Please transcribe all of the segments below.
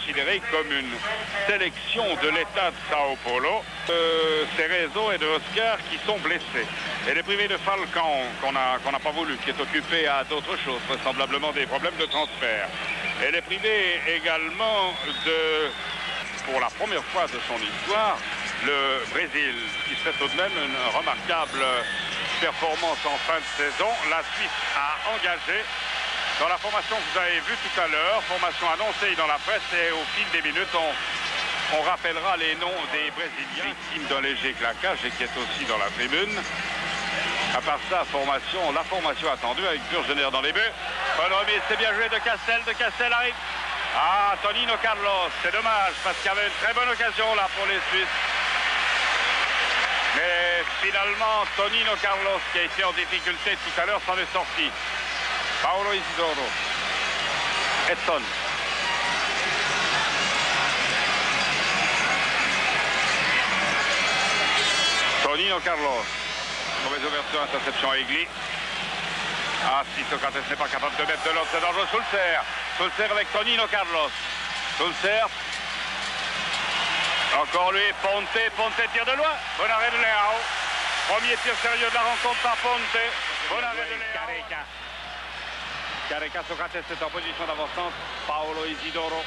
considéré comme une sélection de l'État de Sao Paulo, Cerezo et de Oscar qui sont blessés. Elle est privée de Falcão, qu'on n'a pas voulu, qui est occupé à d'autres choses, vraisemblablement des problèmes de transfert. Elle est privée également de, pour la première fois de son histoire, le Brésil, qui fait tout de même une remarquable performance en fin de saison. La Suisse a engagé dans la formation que vous avez vue tout à l'heure, formation annoncée dans la presse, et au fil des minutes, on rappellera les noms des Brésiliens, victimes d'un léger claquage et qui est aussi dans la tribune. À part ça, la formation attendue avec Burgener dans les buts. Bonne remise, c'est bien joué de Castel arrive. Ah, Tonino Carlos, c'est dommage parce qu'il y avait une très bonne occasion là pour les Suisses. Mais finalement, Tonino Carlos, qui a été en difficulté tout à l'heure, s'en est sorti. Paulo Isidoro. Edson. Tonino Carlos. Mauvaise ouverture, interception à Egli. Ah, si Socrates n'est pas capable de mettre de l'autre, c'est dangereux. Sulcer avec Tonino Carlos. Sulcer. Encore lui, Ponte tire de loin. Bon arrêt de Leao. Premier tir sérieux de la rencontre par Ponte. Bon arrêt de Leao. Careca, Socrates est en position d'avancement. Paulo Isidoro.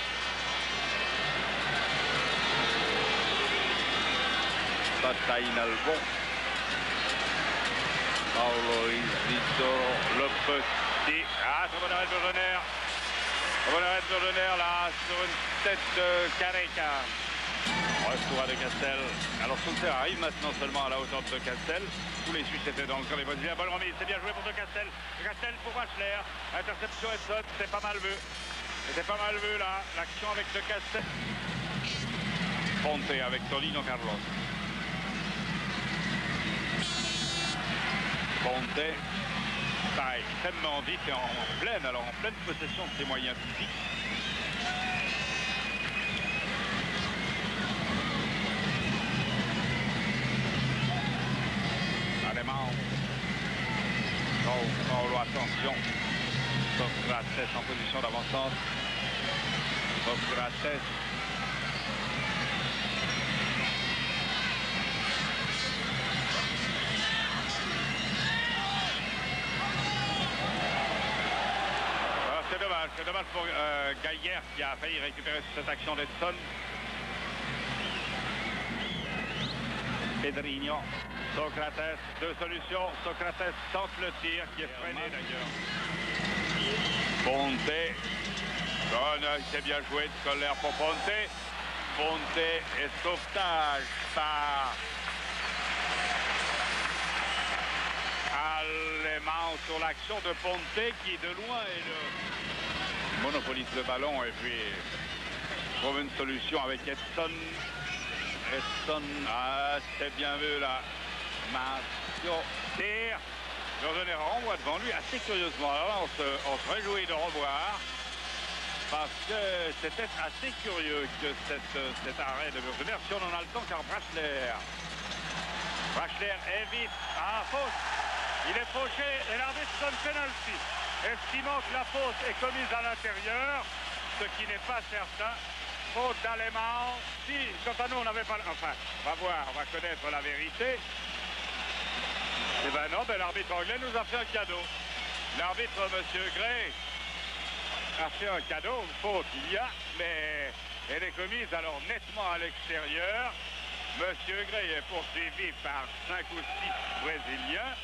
Bataille Albon. Paulo Isidoro, le petit. Ah, très bon arrêt de Burgener. Bon arrêt de Burgener là, sur une tête de Careca. Retour de Castel. Alors Sulcer arrive maintenant seulement à la hauteur de Castel. Tous les Suisses étaient dans le camp des Brésiliens. Bonne remise, c'est bien joué pour de Castel. Castel pour Wachler. Interception Edson, c'est pas mal vu. C'était pas mal vu là, l'action avec de Castel. Ponte avec Tonino Carlos. Ponte, taille extrêmement vite et en pleine possession de ses moyens physiques. Alemão. Paulo, attention. Socrates en position d'avancement. Socrates. C'est dommage pour Geiger qui a failli récupérer cette action d'Edson. Pedrinho, Socrates, deux solutions. Socrates tente le tir qui est freiné d'ailleurs. Ponte, c'est bien joué de colère pour Ponte. Ponte et sauvetage par Alemão sur l'action de Ponte qui de loin est le monopolise le ballon et puis trouve une solution avec Edson. Edson, ah, c'est bien vu là. Marcio, tire. Burgener renvoie devant lui assez curieusement. Alors là, on se réjouit de revoir parce que c'était assez curieux que cet arrêt de Burgener. Si on en a le temps, car Wachler évite. Ah, faute. Il est fauché et l'arbitre donne penalty. Estimant que la faute est commise à l'intérieur, ce qui n'est pas certain. Faute d'Alemão. Si, quant à nous, on n'avait pas... Enfin, on va voir, on va connaître la vérité. Eh ben non, l'arbitre anglais nous a fait un cadeau. L'arbitre, M. Gray, a fait un cadeau. Une faute, il y a, mais elle est commise alors nettement à l'extérieur. M. Gray est poursuivi par 5 ou 6 Brésiliens.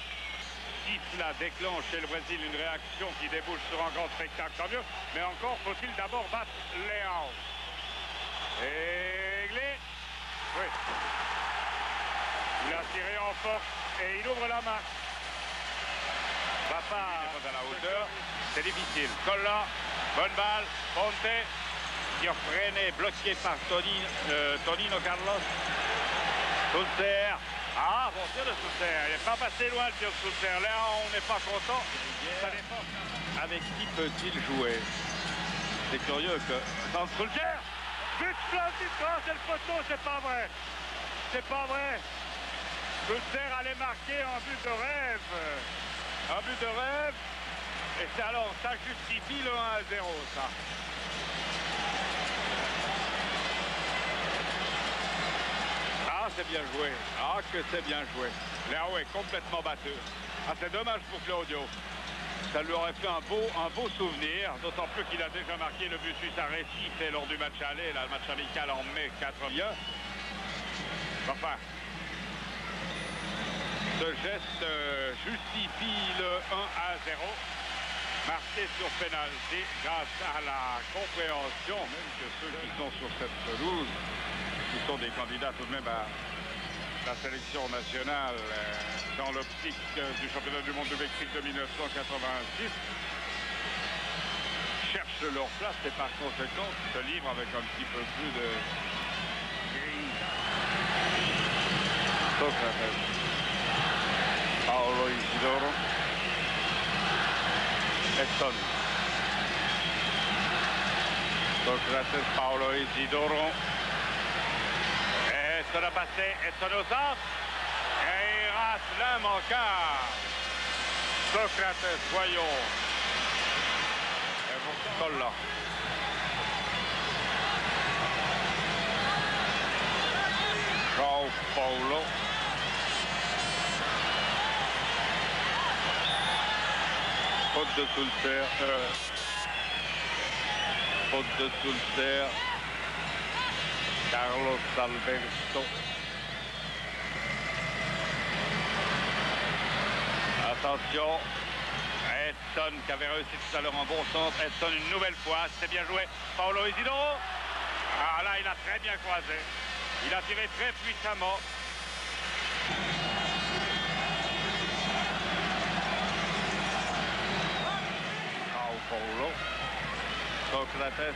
Si cela déclenche chez le Brésil une réaction qui débouche sur un grand spectacle, tant mieux. Mais encore faut-il d'abord battre Leao. Egli. Oui. Il a tiré en force et il ouvre la main. Papa à la hauteur. C'est difficile. Colla. Bonne balle. Ponte. Tir freiné, bloqué par Tonino Carlos. Sulcer. Ah, bon tir de Sulcer. Il n'est pas passé loin le tir de Sulcer. Là, on n'est pas content. Ça dépend. Avec qui peut-il jouer? C'est curieux que... Dans Sulcer. But splendide. Oh, c'est le poteau. C'est pas vrai. C'est pas vrai. Sulcer allait marquer un but de rêve. Un but de rêve. Et c'est alors, ça justifie le 1-0, ça. c'est bien joué. Ah, que c'est bien joué. Léo est complètement battu. Ah, c'est dommage pour Claudio. Ça lui aurait fait un beau souvenir, d'autant plus qu'il a déjà marqué le but suisse à Recife lors du match aller, là, le match amical en mai 80. Enfin, ce geste justifie le 1-0, marqué sur pénalty grâce à la compréhension, même que ceux qui sont sur cette pelouse, qui sont des candidats tout de même à la sélection nationale dans l'optique du championnat du monde de Mexique de 1986, cherchent leur place et par conséquent se livrent avec un petit peu plus de Socrates, Paolo Isidoro, Edson. Socrates, Paolo Isidoro. Edson a passé, Edson au centre. Et il rate l'immanquable. Socrates, voyons. Colla. João Paulo. Faute de Sulzer. Faute de Sulzer. Carlos Alberto. Attention. Edson qui avait réussi tout à l'heure en bon centre. Edson une nouvelle fois. C'est bien joué. Paolo Isidoro. Ah là, il a très bien croisé. Il a tiré très puissamment. Paulo. Socrates.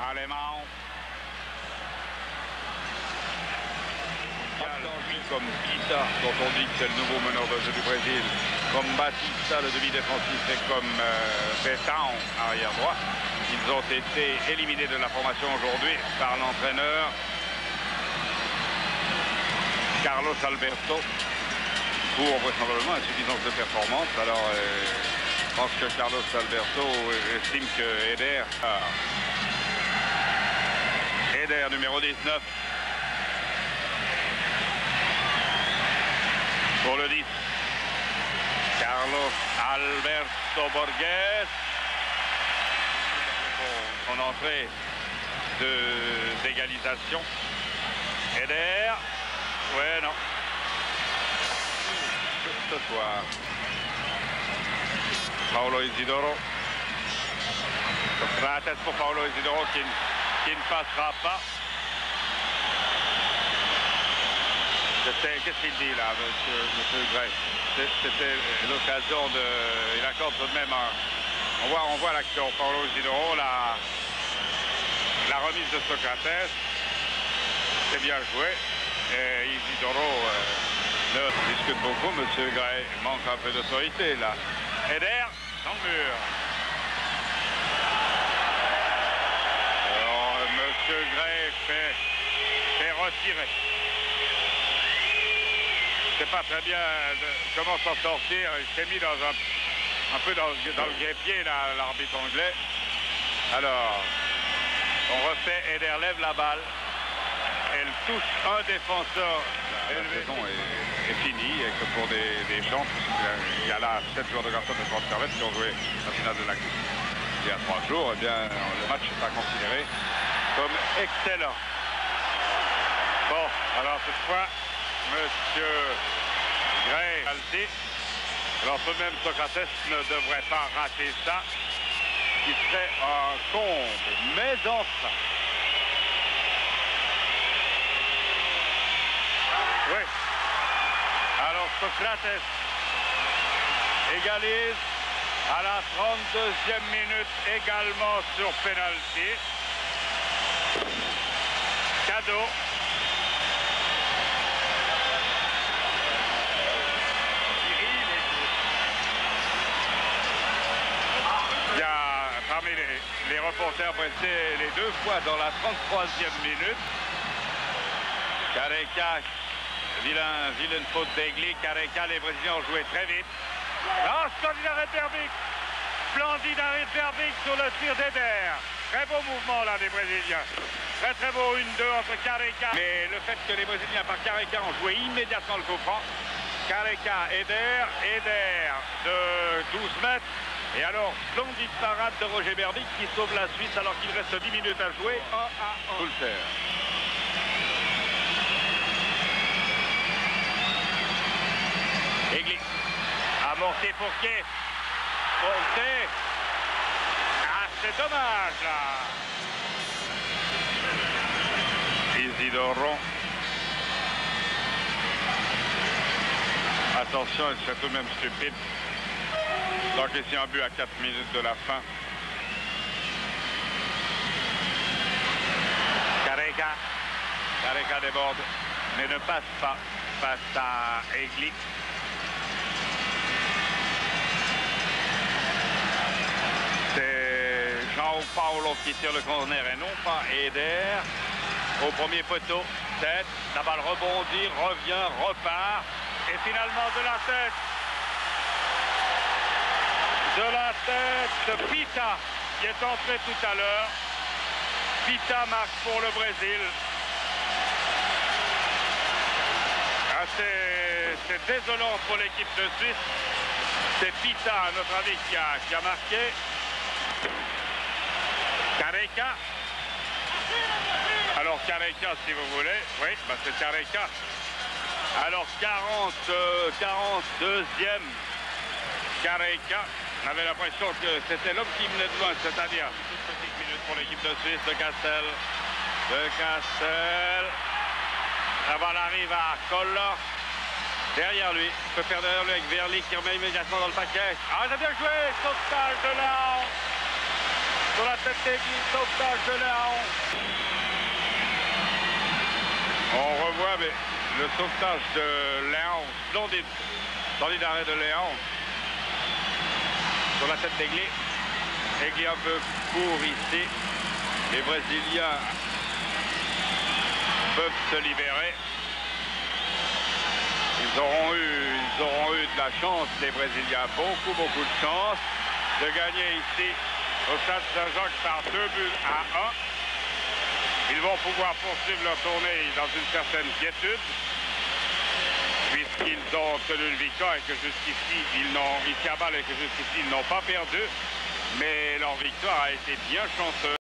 Allemand. Comme Pita, dont on dit que c'est le nouveau meneur de jeu du Brésil, comme Batista, le demi-défensif, et comme Betão, arrière droit. Ils ont été éliminés de la formation aujourd'hui par l'entraîneur Carlos Alberto pour vraisemblablement insuffisance de performance. Alors, je pense que Carlos Alberto estime que Eder numéro 19, pour le 10, Carlos Alberto Borges, son entrée d'égalisation. Eder, ouais, non. Ce soir, Paolo Isidoro. Socrates pour Paolo Isidoro qui ne passera pas. Qu'est-ce qu'il dit là, monsieur Gray? C'était l'occasion de... Il accorde tout de même un... On voit l'action. Paolo Isidoro, la remise de Socrates. C'est bien joué. Et Isidoro discute beaucoup. Monsieur Gray manque un peu d'autorité là. Eder, dans le mur. Alors, monsieur Gray fait retirer. Je ne sais pas très bien comment s'en sortir. Il s'est mis un peu dans le guêpier, l'arbitre anglais. Alors, on refait, Eder lève la balle. Elle touche un défenseur. La saison est finie et que pour des champs, il y a là 7 joueurs de garçons de Transfervet qui ont joué la finale de la Coupe il y a 3 jours. Eh bien, le match est à considérer comme excellent. Bon, alors cette fois, monsieur Gray, alors tout de même Socrates ne devrait pas rater ça, qui serait un comble, mais enfin. Oui. Alors Socrates égalise à la 32e minute également sur pénalty. Cadeau. Il y a parmi les reporters pressés les 2 fois dans la 33e minute. Careca. Vilaine faute d'Egli. Careca, les Brésiliens ont joué très vite. Oh, splendide arrêt de Berbic. Splendide arrêt de Berbic sur le tir d'Eder. Très beau mouvement là des Brésiliens. Très très beau, 1-2 entre Careca. Mais le fait que les Brésiliens par Careca ont joué immédiatement le coup franc. Careca, Eder de 12 mètres. Et alors, splendide parade de Roger Berbic qui sauve la Suisse alors qu'il reste 10 minutes à jouer. 1-1. Poulter. Egli. Amorti Fourquier. Fourquier. Ah, c'est dommage là. Isidoro. Attention, c'est tout de même stupide. Donc ici un but à 4 minutes de la fin. Careca. Careca déborde, mais ne passe pas face à Egli. C'est Jean-Paulo qui tire le corner et non pas Eder. Au premier poteau, tête, la balle rebondit, revient, repart. Et finalement de la tête. Pita qui est entré tout à l'heure. Pita marque pour le Brésil. Ah, c'est désolant pour l'équipe de Suisse. C'est Pita, à notre avis, qui a marqué. Careca. Alors Careca, si vous voulez. Oui, bah c'est Careca. Alors 42e Careca. On avait l'impression que c'était l'homme qui venait de loin, c'est-à-dire toute petite minute pour l'équipe de Suisse, de Castel. La balle arrive à Koller. Derrière lui, il peut faire derrière lui avec Verly qui remet immédiatement dans le paquet. Ah, il a bien joué, sauvetage de Léon. Sur la tête d'Egli, sauvetage de Léon. On revoit mais le sauvetage de Léon, splendide arrêt de Léon. Sur la tête d'Egli. Egli un peu court ici. Les Brésiliens peuvent se libérer. Ils auront eu de la chance, les Brésiliens, beaucoup de chance de gagner ici au Stade Saint-Jacques par 2 buts à 1. Ils vont pouvoir poursuivre leur tournée dans une certaine quiétude, puisqu'ils ont obtenu une victoire et que jusqu'ici, ici à Bâle et que jusqu'ici, ils n'ont pas perdu. Mais leur victoire a été bien chanceuse.